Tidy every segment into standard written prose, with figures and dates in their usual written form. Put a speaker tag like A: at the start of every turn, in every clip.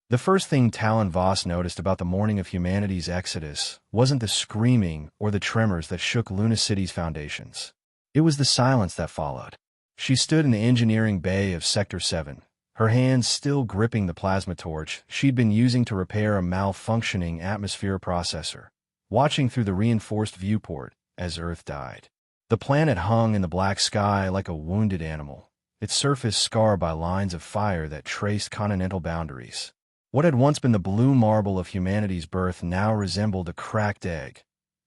A: The first thing Talon Voss noticed about the morning of humanity's exodus wasn't the screaming or the tremors that shook Luna City's foundations. It was the silence that followed. She stood in the engineering bay of Sector 7, her hands still gripping the plasma torch she'd been using to repair a malfunctioning atmosphere processor, watching through the reinforced viewport as Earth died. The planet hung in the black sky like a wounded animal, its surface scarred by lines of fire that traced continental boundaries. What had once been the blue marble of humanity's birth now resembled a cracked egg,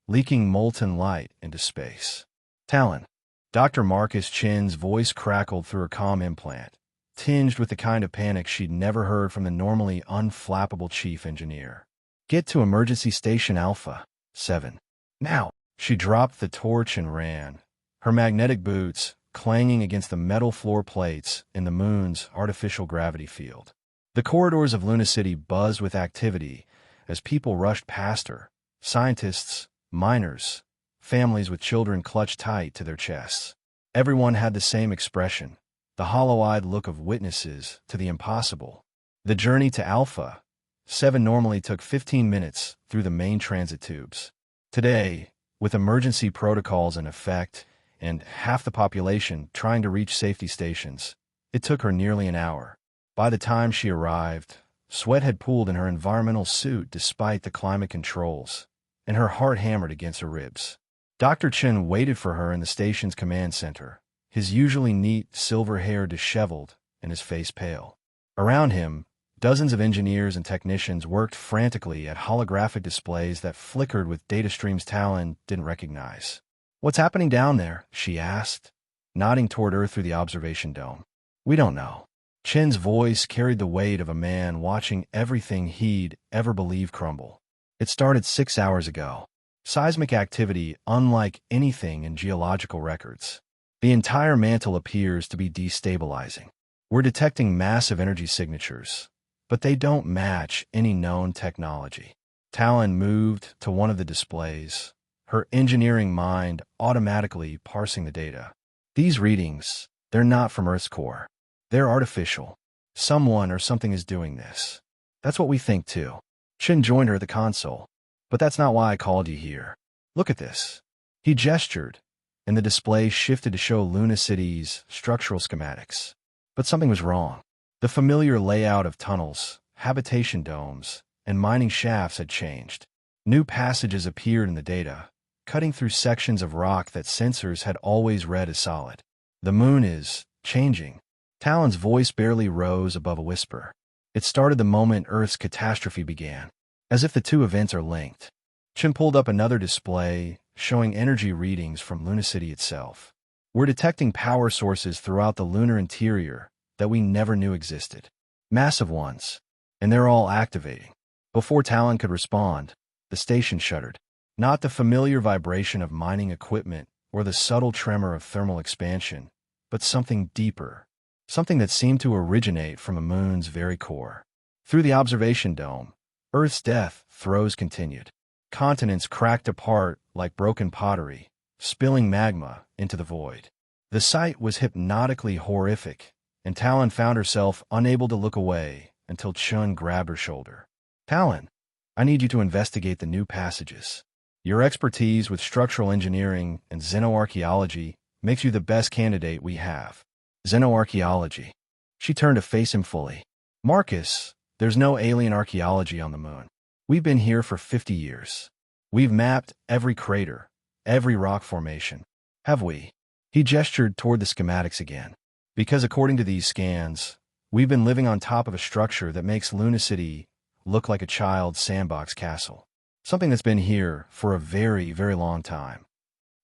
A: leaking molten light into space. Talon. Dr. Marcus Chin's voice crackled through her comm implant, tinged with the kind of panic she'd never heard from the normally unflappable chief engineer. Get to Emergency Station Alpha 7. Now! She dropped the torch and ran, her magnetic boots clanging against the metal floor plates in the moon's artificial gravity field. The corridors of Luna City buzzed with activity as people rushed past her, scientists, miners, families with children clutched tight to their chests. Everyone had the same expression, the hollow-eyed look of witnesses to the impossible. The journey to Alpha 7 normally took 15 minutes through the main transit tubes. Today, with emergency protocols in effect and half the population trying to reach safety stations, it took her nearly an hour. By the time she arrived, sweat had pooled in her environmental suit despite the climate controls, and her heart hammered against her ribs. Dr. Chen waited for her in the station's command center, his usually neat silver hair disheveled and his face pale. Around him, dozens of engineers and technicians worked frantically at holographic displays that flickered with data streams Talon didn't recognize. "What's happening down there?" she asked, nodding toward Earth through the observation dome. "We don't know." Chen's voice carried the weight of a man watching everything he'd ever believed crumble. "It started 6 hours ago. Seismic activity unlike anything in geological records. The entire mantle appears to be destabilizing. We're detecting massive energy signatures, but they don't match any known technology." Talon moved to one of the displays, her engineering mind automatically parsing the data. "These readings, they're not from Earth's core. They're artificial. Someone or something is doing this." "That's what we think too." Chen joined her at the console. "But that's not why I called you here. Look at this." He gestured, and the display shifted to show Luna City's structural schematics. But something was wrong. The familiar layout of tunnels, habitation domes, and mining shafts had changed. New passages appeared in the data, cutting through sections of rock that sensors had always read as solid. "The moon is changing." Talon's voice barely rose above a whisper. It started the moment Earth's catastrophe began, as if the two events are linked. Chen pulled up another display, showing energy readings from Luna City itself. "We're detecting power sources throughout the lunar interior that we never knew existed. Massive ones, and they're all activating." Before Talon could respond, the station shuddered. Not the familiar vibration of mining equipment or the subtle tremor of thermal expansion, but something deeper. Something that seemed to originate from the moon's very core. Through the observation dome, Earth's death throes continued. Continents cracked apart like broken pottery, spilling magma into the void. The sight was hypnotically horrific, and Talon found herself unable to look away until Chun grabbed her shoulder. "Talon, I need you to investigate the new passages. Your expertise with structural engineering and xenoarchaeology makes you the best candidate we have." "Xenoarchaeology." She turned to face him fully. "Marcus, there's no alien archaeology on the moon. We've been here for 50 years. We've mapped every crater, every rock formation. Have we?" He gestured toward the schematics again. "Because according to these scans, we've been living on top of a structure that makes Luna City look like a child's sandbox castle. Something that's been here for a very, very long time."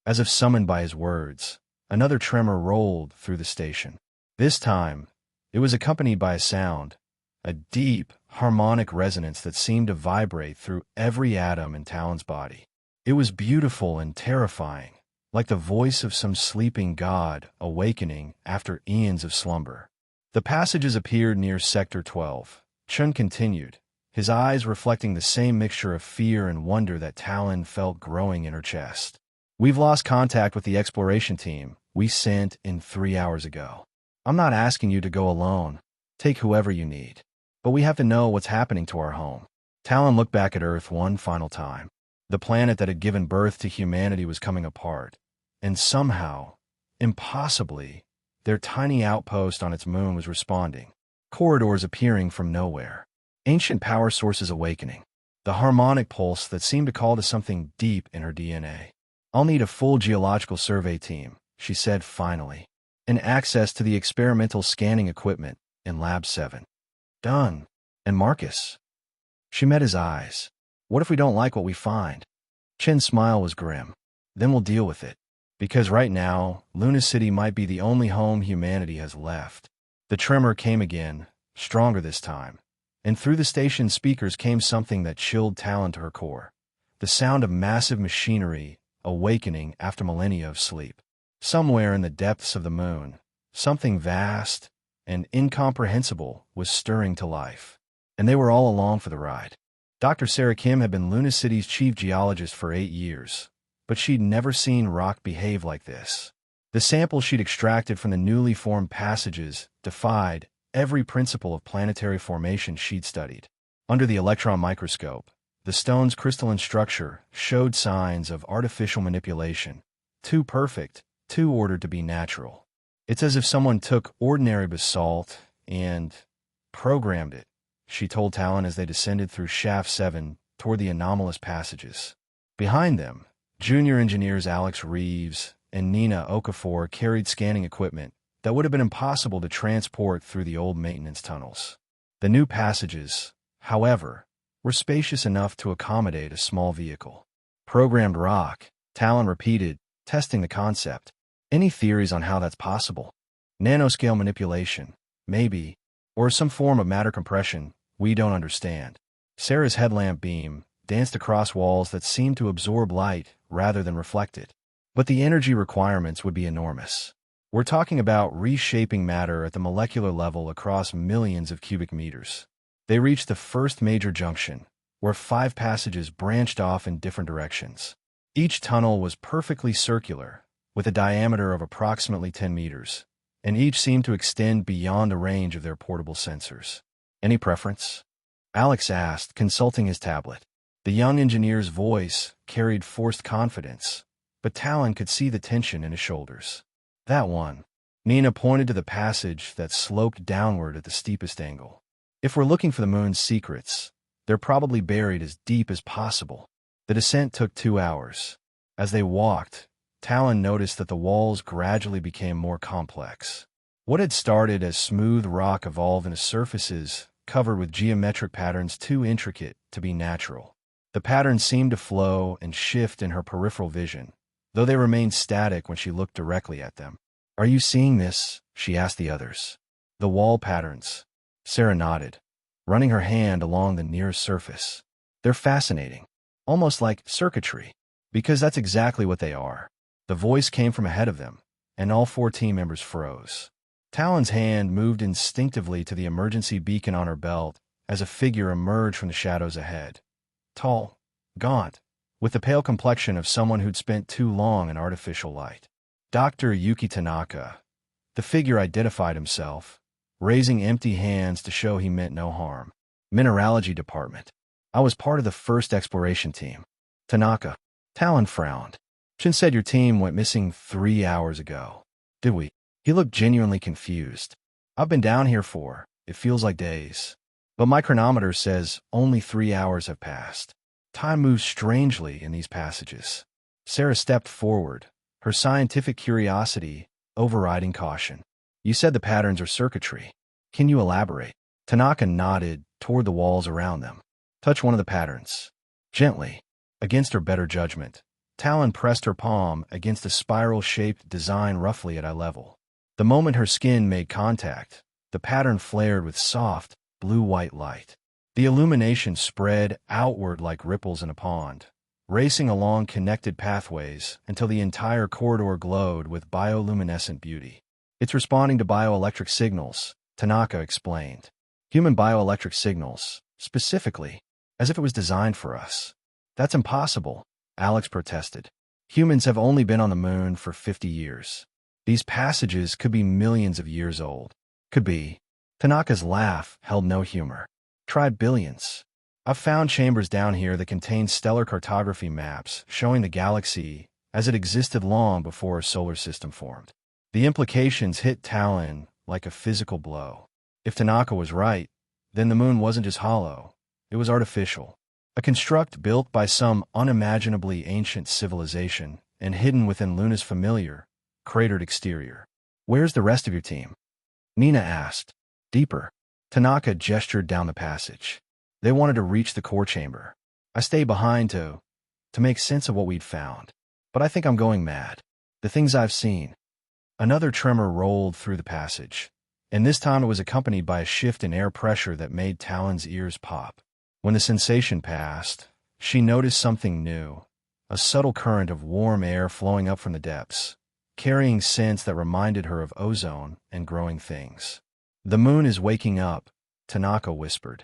A: As if summoned by his words, another tremor rolled through the station. This time, it was accompanied by a sound, a deep, harmonic resonance that seemed to vibrate through every atom in Talon's body. It was beautiful and terrifying, like the voice of some sleeping god awakening after eons of slumber. The passages appeared near Sector 12. Chun continued, his eyes reflecting the same mixture of fear and wonder that Talon felt growing in her chest. "We've lost contact with the exploration team we sent in 3 hours ago. I'm not asking you to go alone. Take whoever you need. But we have to know what's happening to our home. Talon looked back at Earth one final time. The planet that had given birth to humanity was coming apart. And somehow, impossibly, their tiny outpost on its moon was responding. Corridors appearing from nowhere. Ancient power sources awakening. The harmonic pulse that seemed to call to something deep in her DNA. I'll need a full geological survey team, she said finally, and access to the experimental scanning equipment in Lab 7. Done. And Marcus? She met his eyes. What if we don't like what we find? Chen's smile was grim. Then we'll deal with it. Because right now, Luna City might be the only home humanity has left. The tremor came again, stronger this time. And through the station speakers came something that chilled Talon to her core. The sound of massive machinery awakening after millennia of sleep. Somewhere in the depths of the moon, something vast and incomprehensible was stirring to life. And they were all along for the ride. Dr. Sarah Kim had been Luna City's chief geologist for 8 years, but she'd never seen rock behave like this. The samples she'd extracted from the newly formed passages defied every principle of planetary formation she'd studied. Under the electron microscope, the stone's crystalline structure showed signs of artificial manipulation, too perfect, too ordered to be natural. It's as if someone took ordinary basalt and programmed it, she told Talon as they descended through Shaft 7 toward the anomalous passages. Behind them, junior engineers Alex Reeves and Nina Okafor carried scanning equipment that would have been impossible to transport through the old maintenance tunnels. The new passages, however, were spacious enough to accommodate a small vehicle. Programmed rock, Talon repeated, testing the concept. Any theories on how that's possible? Nanoscale manipulation, maybe, or some form of matter compression we don't understand. Sarah's headlamp beam danced across walls that seemed to absorb light rather than reflect it. But the energy requirements would be enormous. We're talking about reshaping matter at the molecular level across millions of cubic meters. They reached the first major junction, where 5 passages branched off in different directions. Each tunnel was perfectly circular, with a diameter of approximately 10 meters, and each seemed to extend beyond the range of their portable sensors. Any preference? Alex asked, consulting his tablet. The young engineer's voice carried forced confidence, but Talon could see the tension in his shoulders. That one. Nina pointed to the passage that sloped downward at the steepest angle. If we're looking for the moon's secrets, they're probably buried as deep as possible. The descent took 2 hours. As they walked, Talon noticed that the walls gradually became more complex. What had started as smooth rock evolved into surfaces covered with geometric patterns too intricate to be natural. The patterns seemed to flow and shift in her peripheral vision, though they remained static when she looked directly at them. Are you seeing this? She asked the others. The wall patterns. Sarah nodded, running her hand along the nearest surface. They're fascinating, almost like circuitry, because that's exactly what they are. The voice came from ahead of them, and all 4 team members froze. Talon's hand moved instinctively to the emergency beacon on her belt as a figure emerged from the shadows ahead. Tall, gaunt, with the pale complexion of someone who'd spent too long in artificial light. Dr. Yuki Tanaka. The figure identified himself, raising empty hands to show he meant no harm. Mineralogy department. I was part of the first exploration team. Tanaka. Talon frowned. Chin said your team went missing 3 hours ago. Did we? He looked genuinely confused. I've been down here for, it feels like days. But my chronometer says only 3 hours have passed. Time moves strangely in these passages. Sarah stepped forward, her scientific curiosity overriding caution. You said the patterns are circuitry. Can you elaborate? Tanaka nodded toward the walls around them. Touch one of the patterns. Gently, against her better judgment, Talon pressed her palm against a spiral-shaped design roughly at eye level. The moment her skin made contact, the pattern flared with soft, blue-white light. The illumination spread outward like ripples in a pond, racing along connected pathways until the entire corridor glowed with bioluminescent beauty. It's responding to bioelectric signals, Tanaka explained. Human bioelectric signals, specifically, as if it was designed for us. That's impossible, Alex protested. Humans have only been on the moon for 50 years. These passages could be millions of years old. Could be. Tanaka's laugh held no humor. Tried billions. I've found chambers down here that contain stellar cartography maps showing the galaxy as it existed long before our solar system formed. The implications hit Talon like a physical blow. If Tanaka was right, then the moon wasn't just hollow, it was artificial. A construct built by some unimaginably ancient civilization and hidden within Luna's familiar, cratered exterior. Where's the rest of your team? Nina asked. Deeper. Tanaka gestured down the passage. They wanted to reach the core chamber. I stayed behind to make sense of what we'd found. But I think I'm going mad. The things I've seen. Another tremor rolled through the passage, and this time it was accompanied by a shift in air pressure that made Talon's ears pop. When the sensation passed, she noticed something new, a subtle current of warm air flowing up from the depths, carrying scents that reminded her of ozone and growing things. The moon is waking up, Tanaka whispered.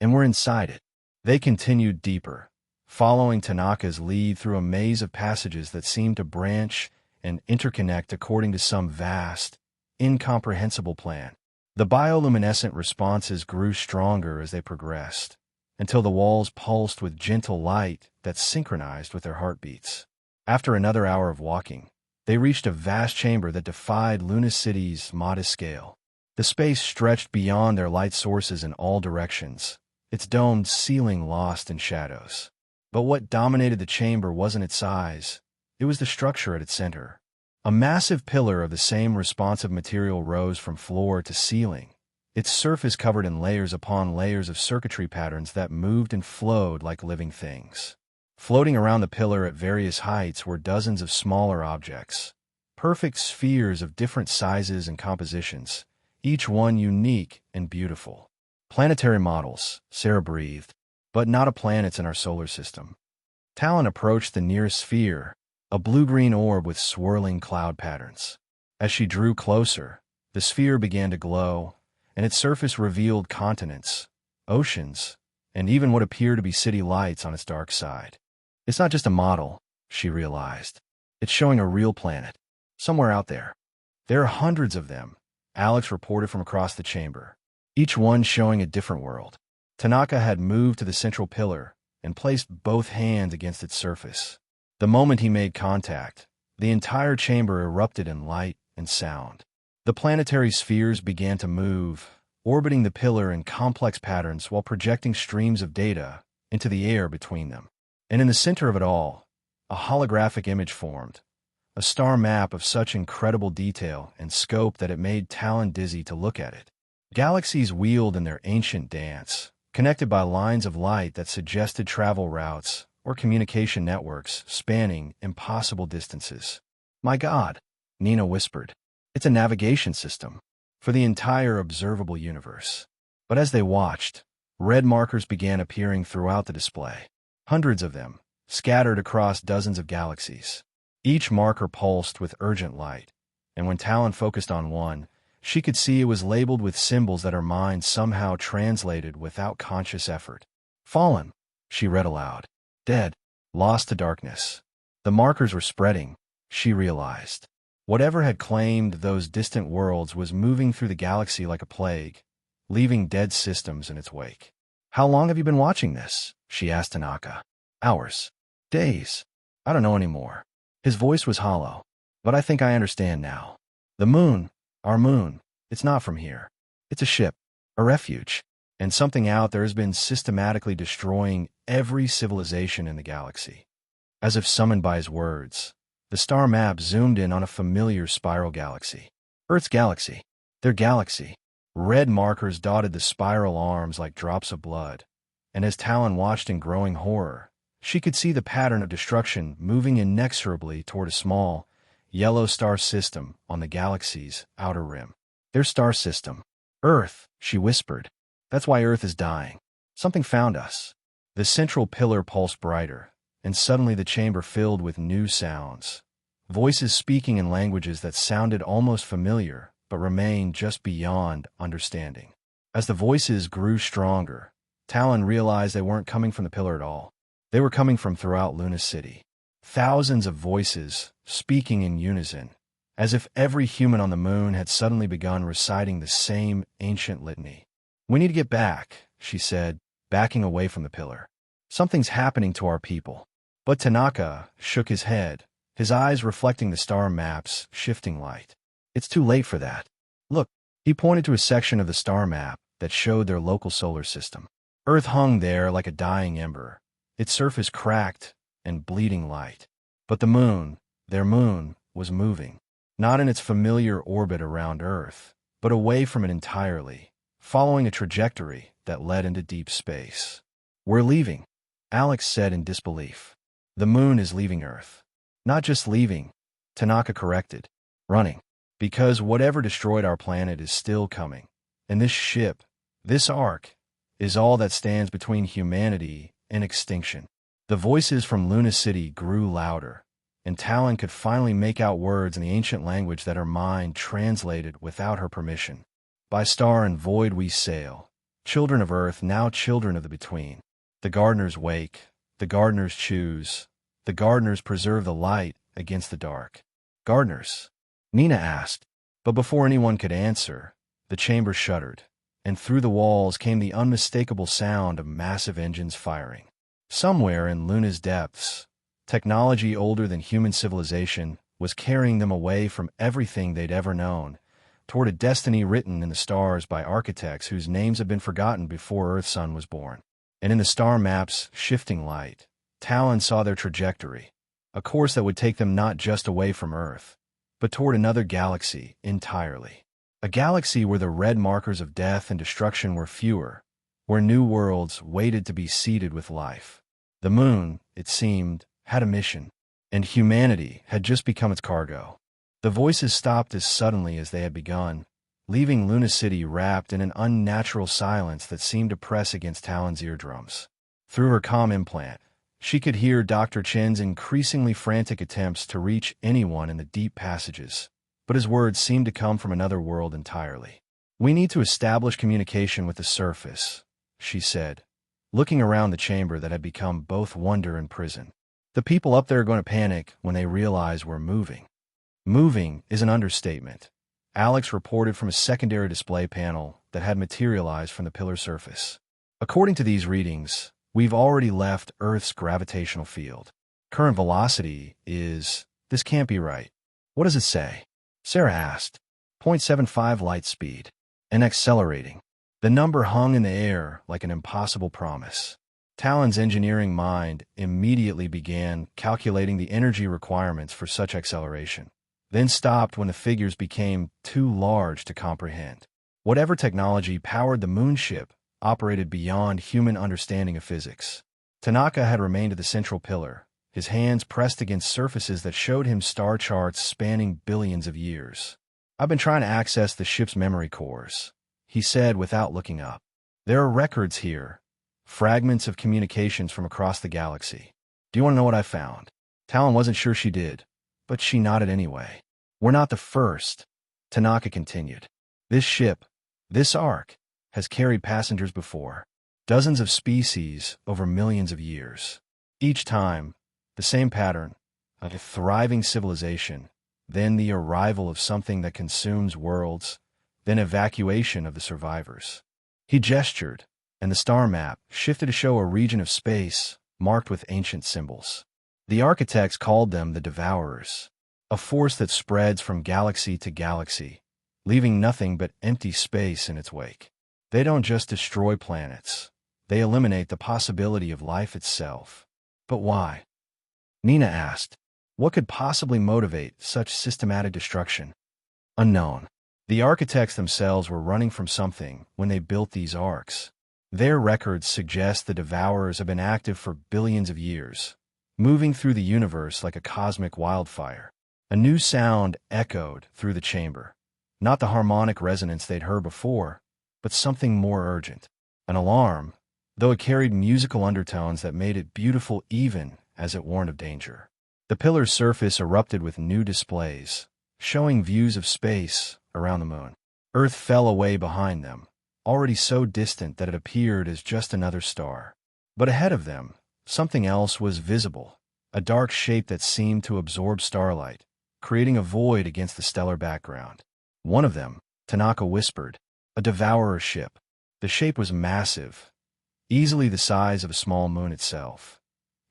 A: And we're inside it. They continued deeper, following Tanaka's lead through a maze of passages that seemed to branch and interconnect according to some vast, incomprehensible plan. The bioluminescent responses grew stronger as they progressed, until the walls pulsed with gentle light that synchronized with their heartbeats. After another hour of walking, they reached a vast chamber that defied Luna City's modest scale. The space stretched beyond their light sources in all directions, its domed ceiling lost in shadows. But what dominated the chamber wasn't its size, it was the structure at its center. A massive pillar of the same responsive material rose from floor to ceiling, its surface covered in layers upon layers of circuitry patterns that moved and flowed like living things. Floating around the pillar at various heights were dozens of smaller objects, perfect spheres of different sizes and compositions, each one unique and beautiful. Planetary models, Sarah breathed, but not a planets in our solar system. Talon approached the nearest sphere, a blue-green orb with swirling cloud patterns. As she drew closer, the sphere began to glow, and its surface revealed continents, oceans, and even what appeared to be city lights on its dark side. It's not just a model, she realized. It's showing a real planet, somewhere out there. There are hundreds of them, Alex reported from across the chamber, each one showing a different world. Tanaka had moved to the central pillar and placed both hands against its surface. The moment he made contact, the entire chamber erupted in light and sound. The planetary spheres began to move, orbiting the pillar in complex patterns while projecting streams of data into the air between them. And in the center of it all, a holographic image formed, a star map of such incredible detail and scope that it made Talon dizzy to look at it. Galaxies wheeled in their ancient dance, connected by lines of light that suggested travel routes or communication networks spanning impossible distances. My God, Nina whispered. It's a navigation system for the entire observable universe. But as they watched, red markers began appearing throughout the display. Hundreds of them, scattered across dozens of galaxies. Each marker pulsed with urgent light, and when Talon focused on one, she could see it was labeled with symbols that her mind somehow translated without conscious effort. Fallen, she read aloud. Dead, lost to darkness. The markers were spreading, she realized. Whatever had claimed those distant worlds was moving through the galaxy like a plague, leaving dead systems in its wake. How long have you been watching this? She asked Tanaka. Hours. Days. I don't know anymore. His voice was hollow. But I think I understand now. The moon, our moon, it's not from here. It's a ship, a refuge, and something out there has been systematically destroying every civilization in the galaxy. As if summoned by his words, the star map zoomed in on a familiar spiral galaxy. Earth's galaxy. Their galaxy. Red markers dotted the spiral arms like drops of blood, and as Talon watched in growing horror, she could see the pattern of destruction moving inexorably toward a small, yellow star system on the galaxy's outer rim. Their star system. Earth, she whispered. That's why Earth is dying. Something found us. The central pillar pulsed brighter, and suddenly the chamber filled with new sounds. Voices speaking in languages that sounded almost familiar, but remained just beyond understanding. As the voices grew stronger, Talon realized they weren't coming from the pillar at all. They were coming from throughout Luna City. Thousands of voices, speaking in unison, as if every human on the moon had suddenly begun reciting the same ancient litany. We need to get back, she said, backing away from the pillar. Something's happening to our people. But Tanaka shook his head, his eyes reflecting the star map's shifting light. It's too late for that. Look, he pointed to a section of the star map that showed their local solar system. Earth hung there like a dying ember, its surface cracked and bleeding light. But the moon, their moon, was moving, not in its familiar orbit around Earth, but away from it entirely, following a trajectory that led into deep space. We're leaving, Alex said in disbelief. The moon is leaving Earth. Not just leaving, Tanaka corrected. Running. Because whatever destroyed our planet is still coming. And this ship, this ark, is all that stands between humanity and extinction. The voices from Luna City grew louder, and Talon could finally make out words in the ancient language that her mind translated without her permission. By star and void we sail, children of Earth, now children of the between. The gardeners wake, the gardeners choose, the gardeners preserve the light against the dark. Gardeners? Nina asked, but before anyone could answer, the chamber shuddered, and through the walls came the unmistakable sound of massive engines firing. Somewhere in Luna's depths, technology older than human civilization was carrying them away from everything they'd ever known, toward a destiny written in the stars by architects whose names had been forgotten before Earth's sun was born. And in the star map's shifting light, Talon saw their trajectory, a course that would take them not just away from Earth, but toward another galaxy entirely. A galaxy where the red markers of death and destruction were fewer, where new worlds waited to be seeded with life. The moon, it seemed, had a mission, and humanity had just become its cargo. The voices stopped as suddenly as they had begun, leaving Luna City wrapped in an unnatural silence that seemed to press against Talon's eardrums. Through her comm implant, she could hear Dr. Chen's increasingly frantic attempts to reach anyone in the deep passages, but his words seemed to come from another world entirely. We need to establish communication with the surface, she said, looking around the chamber that had become both wonder and prison. The people up there are going to panic when they realize we're moving. Moving is an understatement, Alex reported from a secondary display panel that had materialized from the pillar surface. According to these readings, we've already left Earth's gravitational field. Current velocity is... This can't be right. What does it say? Sarah asked. 0.75 light speed. And accelerating. The number hung in the air like an impossible promise. Talon's engineering mind immediately began calculating the energy requirements for such acceleration, then stopped when the figures became too large to comprehend. Whatever technology powered the moonship operated beyond human understanding of physics. Tanaka had remained at the central pillar, his hands pressed against surfaces that showed him star charts spanning billions of years. I've been trying to access the ship's memory cores, he said without looking up. There are records here, fragments of communications from across the galaxy. Do you want to know what I found? Talon wasn't sure she did, but she nodded anyway. We're not the first, Tanaka continued. This ship, this ark, has carried passengers before. Dozens of species over millions of years. Each time, the same pattern, a thriving civilization, then the arrival of something that consumes worlds, then evacuation of the survivors. He gestured, and the star map shifted to show a region of space marked with ancient symbols. The architects called them the Devourers, a force that spreads from galaxy to galaxy, leaving nothing but empty space in its wake. They don't just destroy planets, they eliminate the possibility of life itself. But why? Nina asked. What could possibly motivate such systematic destruction? Unknown. The architects themselves were running from something when they built these arcs. Their records suggest the Devourers have been active for billions of years, moving through the universe like a cosmic wildfire. A new sound echoed through the chamber. Not the harmonic resonance they'd heard before, but something more urgent. An alarm, though it carried musical undertones that made it beautiful even as it warned of danger. The pillar's surface erupted with new displays, showing views of space around the moon. Earth fell away behind them, already so distant that it appeared as just another star. But ahead of them, something else was visible, a dark shape that seemed to absorb starlight, creating a void against the stellar background. One of them, Tanaka whispered, a devourer ship. The shape was massive, easily the size of a small moon itself.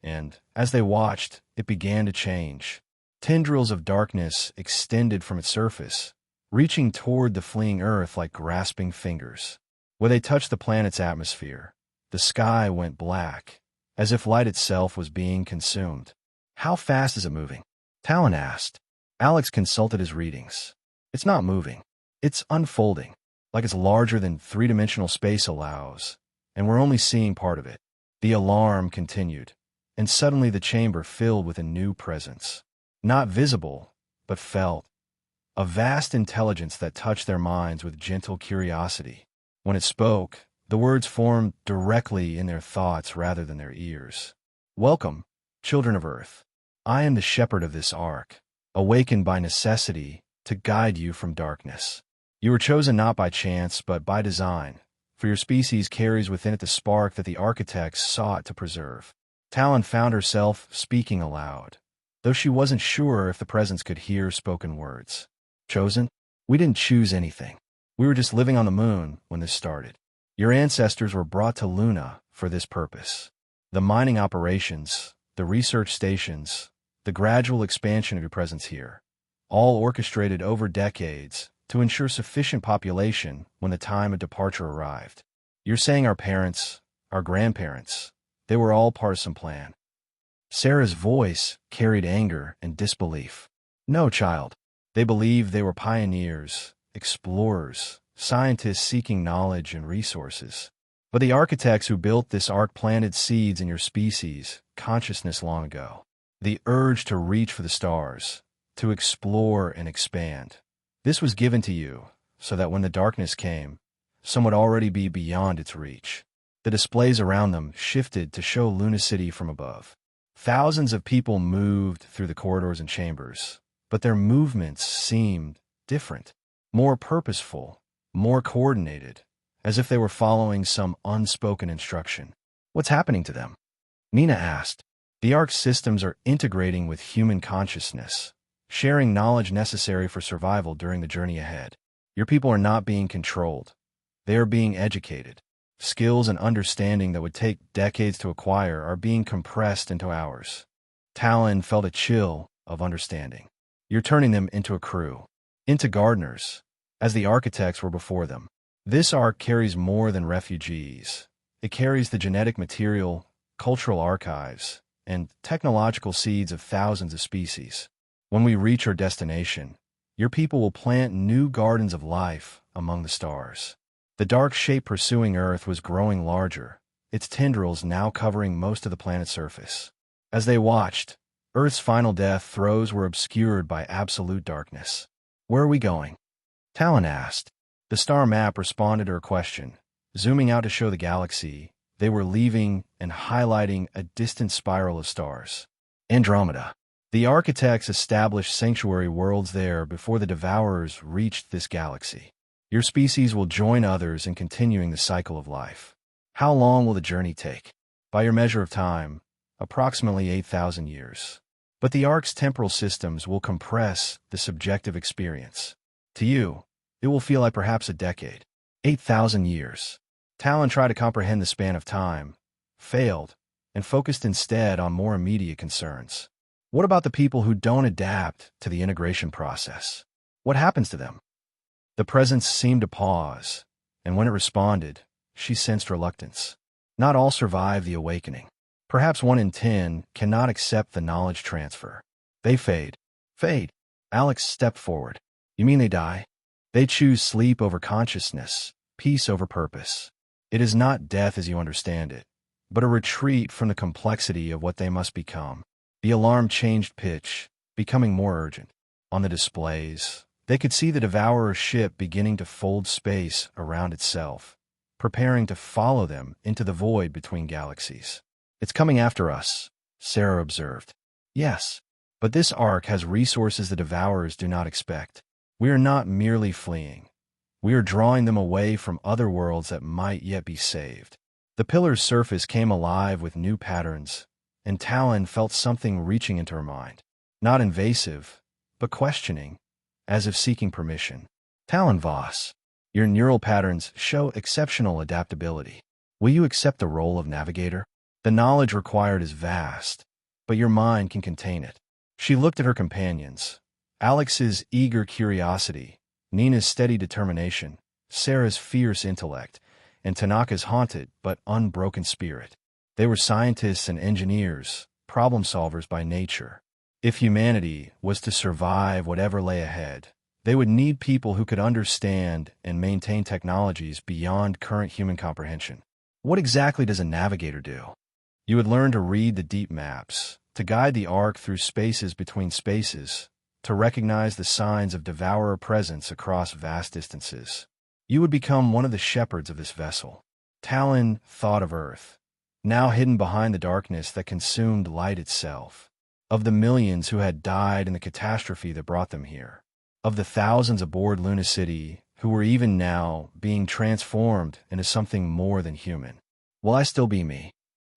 A: And, as they watched, it began to change. Tendrils of darkness extended from its surface, reaching toward the fleeing Earth like grasping fingers. When they touched the planet's atmosphere, the sky went black, as if light itself was being consumed. "How fast is it moving?" Talon asked. Alex consulted his readings. "It's not moving. It's unfolding, like it's larger than three-dimensional space allows, and we're only seeing part of it." The alarm continued, and suddenly the chamber filled with a new presence. Not visible, but felt. A vast intelligence that touched their minds with gentle curiosity. When it spoke, the words formed directly in their thoughts rather than their ears. "Welcome, children of Earth. I am the shepherd of this ark, awakened by necessity to guide you from darkness. You were chosen not by chance, but by design, for your species carries within it the spark that the architects sought to preserve." Talon found herself speaking aloud, though she wasn't sure if the presence could hear spoken words. "Chosen? We didn't choose anything. We were just living on the moon when this started. Your ancestors were brought to Luna for this purpose. The mining operations, the research stations, the gradual expansion of your presence here, all orchestrated over decades to ensure sufficient population when the time of departure arrived. You're saying our parents, our grandparents, they were all part of some plan." Sarah's voice carried anger and disbelief. "No, child. They believed they were pioneers, explorers, scientists seeking knowledge and resources. But the architects who built this ark planted seeds in your species' consciousness long ago. The urge to reach for the stars, to explore and expand. This was given to you so that when the darkness came, some would already be beyond its reach." The displays around them shifted to show Luna City from above. Thousands of people moved through the corridors and chambers, but their movements seemed different, more purposeful, more coordinated, as if they were following some unspoken instruction. "What's happening to them?" Nina asked. "The Ark's systems are integrating with human consciousness, sharing knowledge necessary for survival during the journey ahead. Your people are not being controlled. They are being educated. Skills and understanding that would take decades to acquire are being compressed into hours." Talon felt a chill of understanding. "You're turning them into a crew, into gardeners, as the architects were before them. This ark carries more than refugees. It carries the genetic material, cultural archives, and technological seeds of thousands of species. When we reach our destination, your people will plant new gardens of life among the stars." The dark shape pursuing Earth was growing larger, its tendrils now covering most of the planet's surface. As they watched, Earth's final death throes were obscured by absolute darkness. "Where are we going?" Talon asked. The star map responded to her question. Zooming out to show the galaxy, they were leaving and highlighting a distant spiral of stars. "Andromeda." The architects established sanctuary worlds there before the Devourers reached this galaxy. Your species will join others in continuing the cycle of life. How long will the journey take? By your measure of time, approximately 8,000 years. But the Ark's temporal systems will compress the subjective experience. To you, it will feel like perhaps a decade. 8,000 years. Talon tried to comprehend the span of time, failed, and focused instead on more immediate concerns. What about the people who don't adapt to the integration process? What happens to them? The presence seemed to pause, and when it responded, she sensed reluctance. Not all survive the awakening. Perhaps 1 in 10 cannot accept the knowledge transfer. They fade. Fade. Alex stepped forward. "You mean they die?" "They choose sleep over consciousness, peace over purpose. It is not death as you understand it, but a retreat from the complexity of what they must become." The alarm changed pitch, becoming more urgent. On the displays, they could see the Devourer's ship beginning to fold space around itself, preparing to follow them into the void between galaxies. "It's coming after us," Sarah observed. "Yes, but this ark has resources the Devourers do not expect. We are not merely fleeing. We are drawing them away from other worlds that might yet be saved." The pillar's surface came alive with new patterns, and Talon felt something reaching into her mind. Not invasive, but questioning, as if seeking permission. "Talon Voss." Your neural patterns show exceptional adaptability. Will you accept the role of navigator? The knowledge required is vast, but your mind can contain it. She looked at her companions. Alex's eager curiosity, Nina's steady determination, Sarah's fierce intellect, and Tanaka's haunted but unbroken spirit. They were scientists and engineers, problem solvers by nature. If humanity was to survive whatever lay ahead, they would need people who could understand and maintain technologies beyond current human comprehension. What exactly does a navigator do? You would learn to read the deep maps, to guide the Ark through spaces between spaces, to recognize the signs of devourer presence across vast distances. You would become one of the shepherds of this vessel. Talon thought of Earth, now hidden behind the darkness that consumed light itself, of the millions who had died in the catastrophe that brought them here, of the thousands aboard Luna City who were even now being transformed into something more than human. Will I still be me?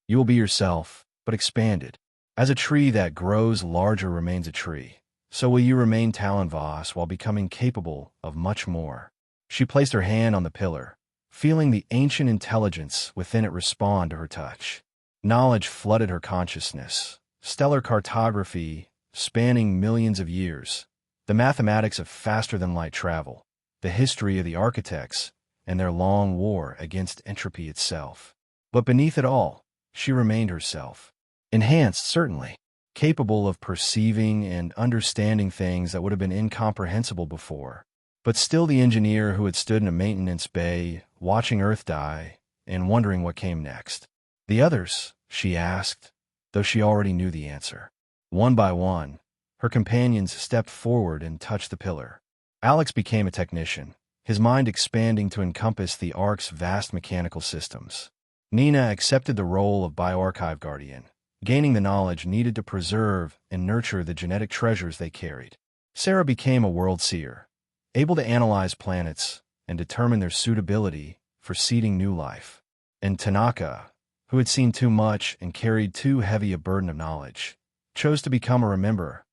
A: You will be yourself, but expanded. As a tree that grows larger remains a tree, so will you remain Talon Voss while becoming capable of much more. She placed her hand on the pillar, feeling the ancient intelligence within it respond to her touch. Knowledge flooded her consciousness. Stellar cartography, spanning millions of years, the mathematics of faster-than-light travel, the history of the architects, and their long war against entropy itself. But beneath it all, she remained herself. Enhanced, certainly, capable of perceiving and understanding things that would have been incomprehensible before, but still the engineer who had stood in a maintenance bay, watching Earth die, and wondering what came next. The others, she asked, though she already knew the answer. One by one, her companions stepped forward and touched the pillar. Alex became a technician, his mind expanding to encompass the Ark's vast mechanical systems. Nina accepted the role of bioarchive guardian, gaining the knowledge needed to preserve and nurture the genetic treasures they carried. Sarah became a world seer, able to analyze planets and determine their suitability for seeding new life. And Tanaka, who had seen too much and carried too heavy a burden of knowledge, chose to become a rememberer,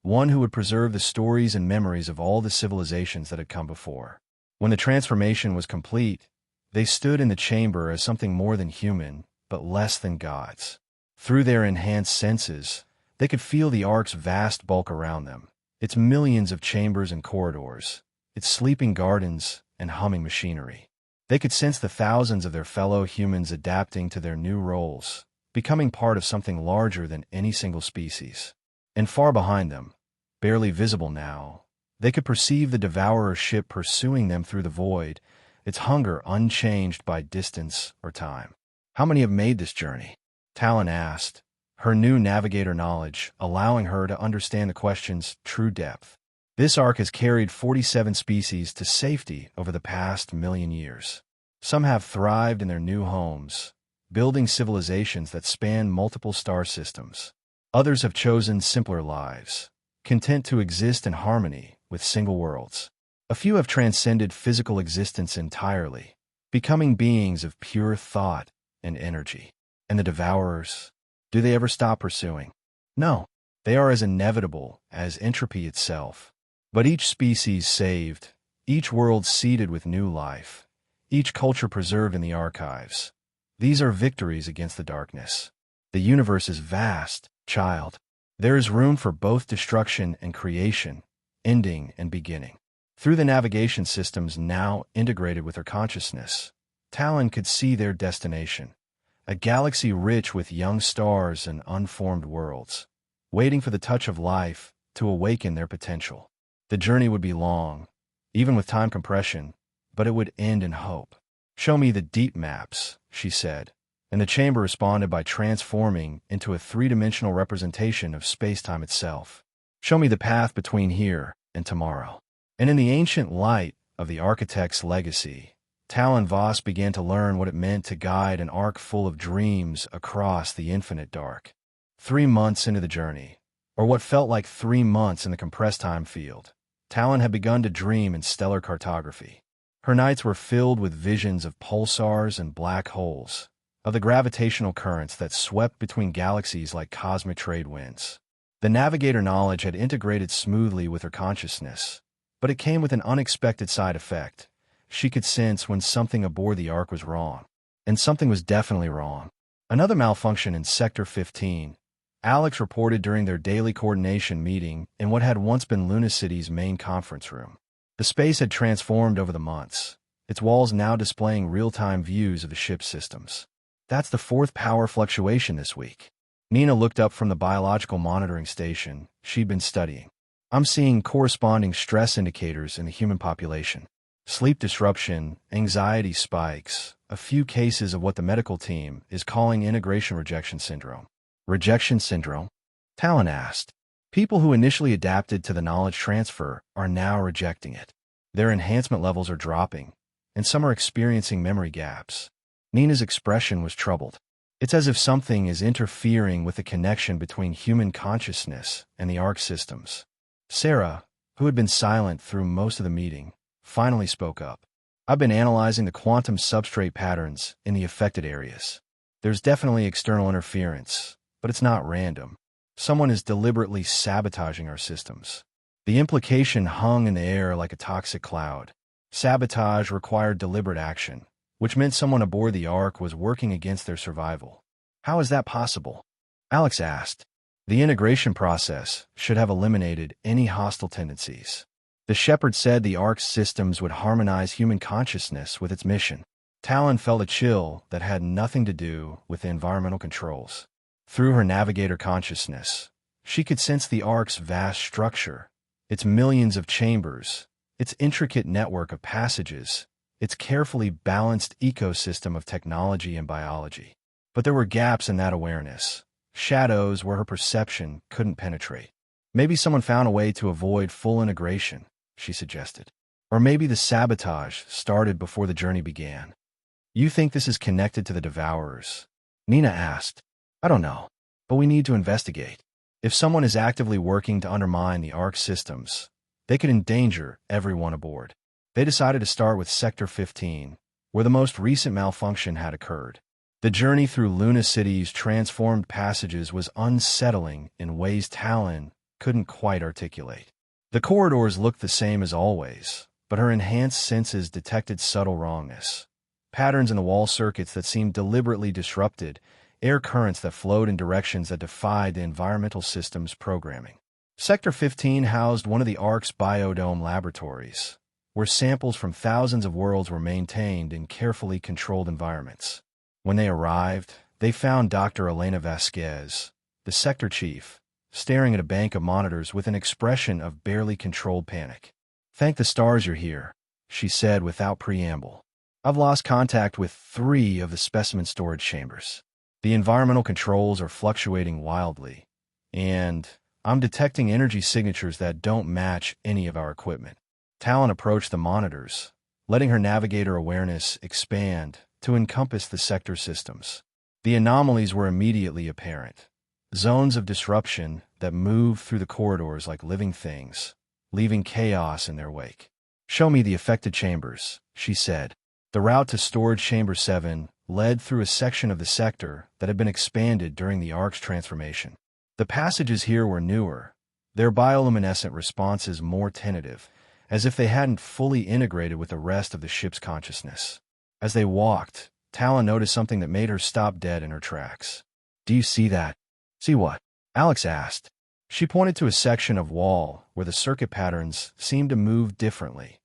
A: one who would preserve the stories and memories of all the civilizations that had come before. When the transformation was complete, they stood in the chamber as something more than human, but less than gods. Through their enhanced senses, they could feel the Ark's vast bulk around them, its millions of chambers and corridors, its sleeping gardens and humming machinery. They could sense the thousands of their fellow humans adapting to their new roles, becoming part of something larger than any single species. And far behind them, barely visible now, they could perceive the devourer ship pursuing them through the void, its hunger unchanged by distance or time. How many have made this journey? Talon asked, her new navigator knowledge allowing her to understand the question's true depth. This Ark has carried 47 species to safety over the past million years. Some have thrived in their new homes, building civilizations that span multiple star systems. Others have chosen simpler lives, content to exist in harmony with single worlds. A few have transcended physical existence entirely, becoming beings of pure thought and energy. And the devourers, do they ever stop pursuing? No, they are as inevitable as entropy itself. But each species saved, each world seeded with new life, each culture preserved in the archives. These are victories against the darkness. The universe is vast, child. There is room for both destruction and creation, ending and beginning. Through the navigation systems now integrated with her consciousness, Talon could see their destination, a galaxy rich with young stars and unformed worlds, waiting for the touch of life to awaken their potential. The journey would be long, even with time compression, but it would end in hope. Show me the deep maps, she said, and the chamber responded by transforming into a three-dimensional representation of space-time itself. Show me the path between here and tomorrow. And in the ancient light of the architect's legacy, Talon Voss began to learn what it meant to guide an Ark full of dreams across the infinite dark. 3 months into the journey, or what felt like 3 months in the compressed time field, Talon had begun to dream in stellar cartography. Her nights were filled with visions of pulsars and black holes, of the gravitational currents that swept between galaxies like cosmic trade winds. The navigator knowledge had integrated smoothly with her consciousness, but it came with an unexpected side effect. She could sense when something aboard the Ark was wrong. And something was definitely wrong. Another malfunction in Sector 15. Alex reported during their daily coordination meeting in what had once been Luna City's main conference room. The space had transformed over the months, its walls now displaying real-time views of the ship's systems. That's the fourth power fluctuation this week. Nina looked up from the biological monitoring station she'd been studying. I'm seeing corresponding stress indicators in the human population. Sleep disruption, anxiety spikes, a few cases of what the medical team is calling integration rejection syndrome. Rejection syndrome? Talon asked. People who initially adapted to the knowledge transfer are now rejecting it. Their enhancement levels are dropping, and some are experiencing memory gaps. Nina's expression was troubled. It's as if something is interfering with the connection between human consciousness and the Ark systems. Sarah, who had been silent through most of the meeting, finally spoke up. I've been analyzing the quantum substrate patterns in the affected areas. There's definitely external interference, but it's not random. Someone is deliberately sabotaging our systems. The implication hung in the air like a toxic cloud. Sabotage required deliberate action, which meant someone aboard the Ark was working against their survival. How is that possible? Alex asked. The integration process should have eliminated any hostile tendencies. The Shepherd said the Ark's systems would harmonize human consciousness with its mission. Talon felt a chill that had nothing to do with the environmental controls. Through her navigator consciousness, she could sense the Ark's vast structure, its millions of chambers, its intricate network of passages, its carefully balanced ecosystem of technology and biology. But there were gaps in that awareness, shadows where her perception couldn't penetrate. Maybe someone found a way to avoid full integration, she suggested. Or maybe the sabotage started before the journey began. You think this is connected to the Devourers? Nina asked. I don't know, but we need to investigate. If someone is actively working to undermine the Ark systems, they could endanger everyone aboard. They decided to start with Sector 15, where the most recent malfunction had occurred. The journey through Luna City's transformed passages was unsettling in ways Talon couldn't quite articulate. The corridors looked the same as always, but her enhanced senses detected subtle wrongness. Patterns in the wall circuits that seemed deliberately disrupted, air currents that flowed in directions that defied the environmental system's programming. Sector 15 housed one of the Ark's biodome laboratories, where samples from thousands of worlds were maintained in carefully controlled environments. When they arrived, they found Dr. Elena Vasquez, the sector chief, staring at a bank of monitors with an expression of barely controlled panic. Thank the stars you're here, she said without preamble. I've lost contact with 3 of the specimen storage chambers. The environmental controls are fluctuating wildly, and I'm detecting energy signatures that don't match any of our equipment. Talon approached the monitors, letting her navigator awareness expand to encompass the sector systems. The anomalies were immediately apparent. Zones of disruption that moved through the corridors like living things, leaving chaos in their wake. Show me the affected chambers, she said. The route to Storage Chamber 7 led through a section of the sector that had been expanded during the Ark's transformation. The passages here were newer, their bioluminescent responses more tentative, as if they hadn't fully integrated with the rest of the ship's consciousness. As they walked, Talon noticed something that made her stop dead in her tracks. Do you see that? See what? Alex asked. She pointed to a section of wall where the circuit patterns seemed to move differently.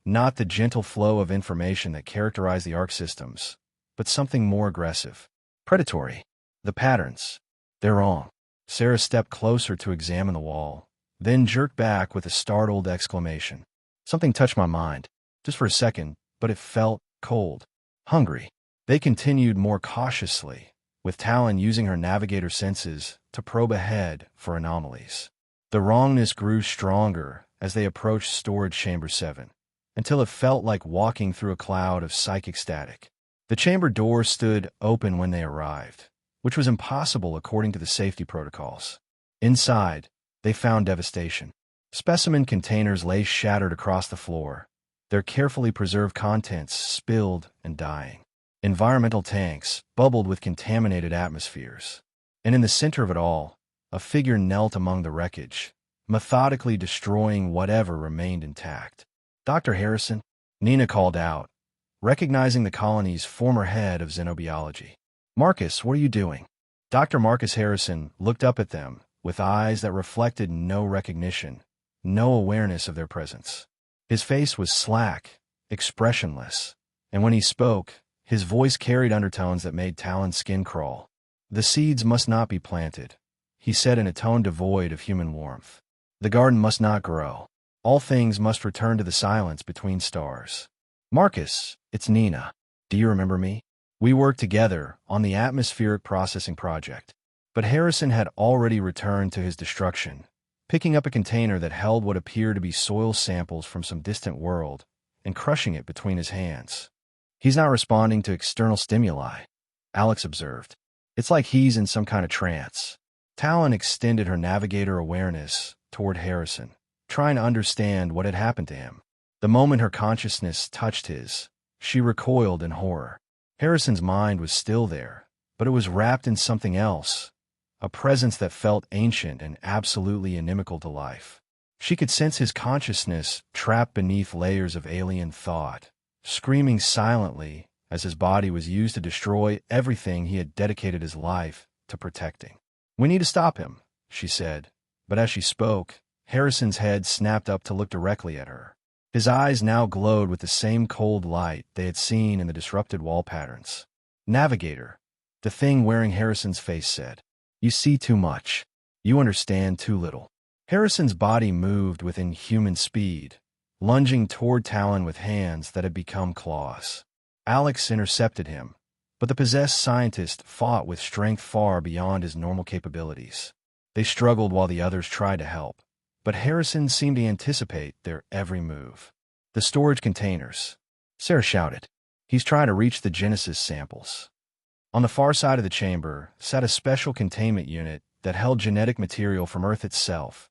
A: Not the gentle flow of information that characterized the Ark systems, but something more aggressive. Predatory. The patterns. They're wrong. Sarah stepped closer to examine the wall, then jerked back with a startled exclamation. Something touched my mind, just for a second, but it felt cold. Hungry. They continued more cautiously, with Talon using her navigator senses to probe ahead for anomalies. The wrongness grew stronger as they approached Storage Chamber 7, until it felt like walking through a cloud of psychic static. The chamber door stood open when they arrived, which was impossible according to the safety protocols. Inside, they found devastation. Specimen containers lay shattered across the floor, their carefully preserved contents spilled and dying. Environmental tanks bubbled with contaminated atmospheres. And in the center of it all, a figure knelt among the wreckage, methodically destroying whatever remained intact. Dr. Harrison, Nina called out, recognizing the colony's former head of xenobiology. Marcus, what are you doing? Dr. Marcus Harrison looked up at them with eyes that reflected no recognition, no awareness of their presence. His face was slack, expressionless, and when he spoke, his voice carried undertones that made Talon's skin crawl. The seeds must not be planted, he said in a tone devoid of human warmth. The garden must not grow. All things must return to the silence between stars. Marcus, it's Nina. Do you remember me? We worked together on the atmospheric processing project. But Harrison had already returned to his destruction, picking up a container that held what appeared to be soil samples from some distant world and crushing it between his hands. He's not responding to external stimuli, Alex observed. It's like he's in some kind of trance. Talon extended her navigator awareness toward Harrison, trying to understand what had happened to him. The moment her consciousness touched his, she recoiled in horror. Harrison's mind was still there, but it was wrapped in something else, a presence that felt ancient and absolutely inimical to life. She could sense his consciousness trapped beneath layers of alien thought, screaming silently as his body was used to destroy everything he had dedicated his life to protecting. We need to stop him, she said, but as she spoke, Harrison's head snapped up to look directly at her. His eyes now glowed with the same cold light they had seen in the disrupted wall patterns. Navigator, the thing wearing Harrison's face said. You see too much. You understand too little. Harrison's body moved with inhuman speed, lunging toward Talon with hands that had become claws. Alex intercepted him, but the possessed scientist fought with strength far beyond his normal capabilities. They struggled while the others tried to help, but Harrison seemed to anticipate their every move. The storage containers, Sarah shouted. He's trying to reach the Genesis samples. On the far side of the chamber sat a special containment unit that held genetic material from Earth itself,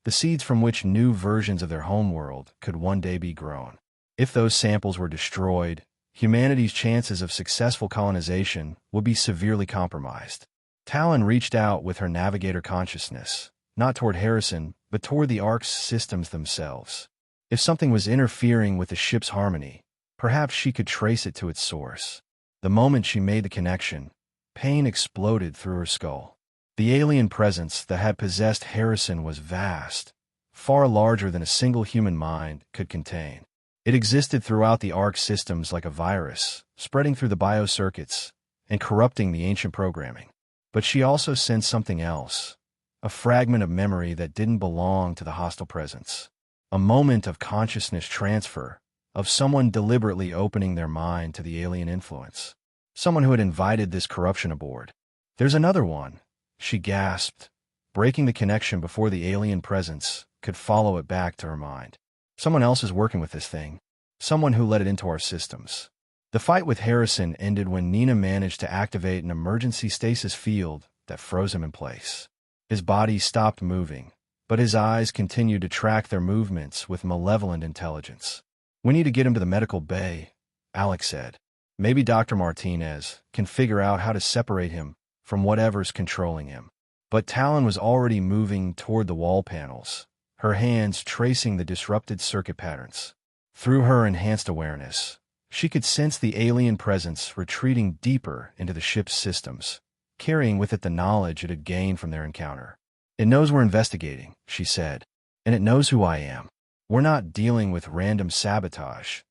A: the seeds from which new versions of their homeworld could one day be grown. If those samples were destroyed, humanity's chances of successful colonization would be severely compromised. Talon reached out with her navigator consciousness, not toward Harrison, but toward the Orcs' systems themselves. If something was interfering with the ship's harmony, perhaps she could trace it to its source. The moment she made the connection, pain exploded through her skull. The alien presence that had possessed Harrison was vast, far larger than a single human mind could contain. It existed throughout the Arc systems like a virus, spreading through the biocircuits and corrupting the ancient programming. But she also sensed something else, a fragment of memory that didn't belong to the hostile presence. A moment of consciousness transfer, of someone deliberately opening their mind to the alien influence. Someone who had invited this corruption aboard. There's another one, she gasped, breaking the connection before the alien presence could follow it back to her mind. Someone else is working with this thing. Someone who let it into our systems. The fight with Harrison ended when Nina managed to activate an emergency stasis field that froze him in place. His body stopped moving, but his eyes continued to track their movements with malevolent intelligence. We need to get him to the medical bay, Alex said. Maybe Dr. Martinez can figure out how to separate him from whatever's controlling him. But Talon was already moving toward the wall panels, her hands tracing the disrupted circuit patterns. Through her enhanced awareness, she could sense the alien presence retreating deeper into the ship's systems, carrying with it the knowledge it had gained from their encounter. It knows we're investigating, she said, and it knows who I am. We're not dealing with random sabotage.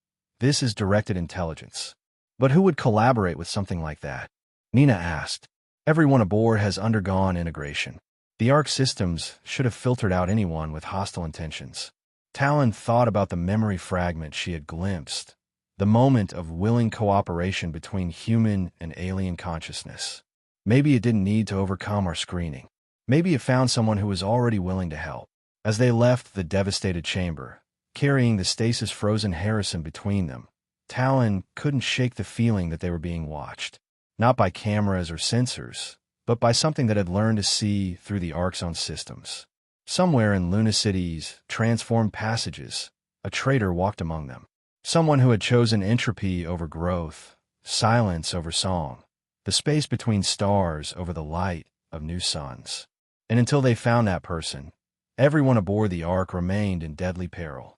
A: This is directed intelligence. But who would collaborate with something like that? Nina asked. Everyone aboard has undergone integration. The Arc systems should have filtered out anyone with hostile intentions. Talon thought about the memory fragment she had glimpsed, the moment of willing cooperation between human and alien consciousness. Maybe it didn't need to overcome our screening. Maybe it found someone who was already willing to help. As they left the devastated chamber, carrying the stasis-frozen Harrison between them, Talon couldn't shake the feeling that they were being watched. Not by cameras or sensors, but by something that had learned to see through the Arc's own systems. Somewhere in Luna City's transformed passages, a traitor walked among them. Someone who had chosen entropy over growth, silence over song, the space between stars over the light of new suns. And until they found that person, everyone aboard the Ark remained in deadly peril.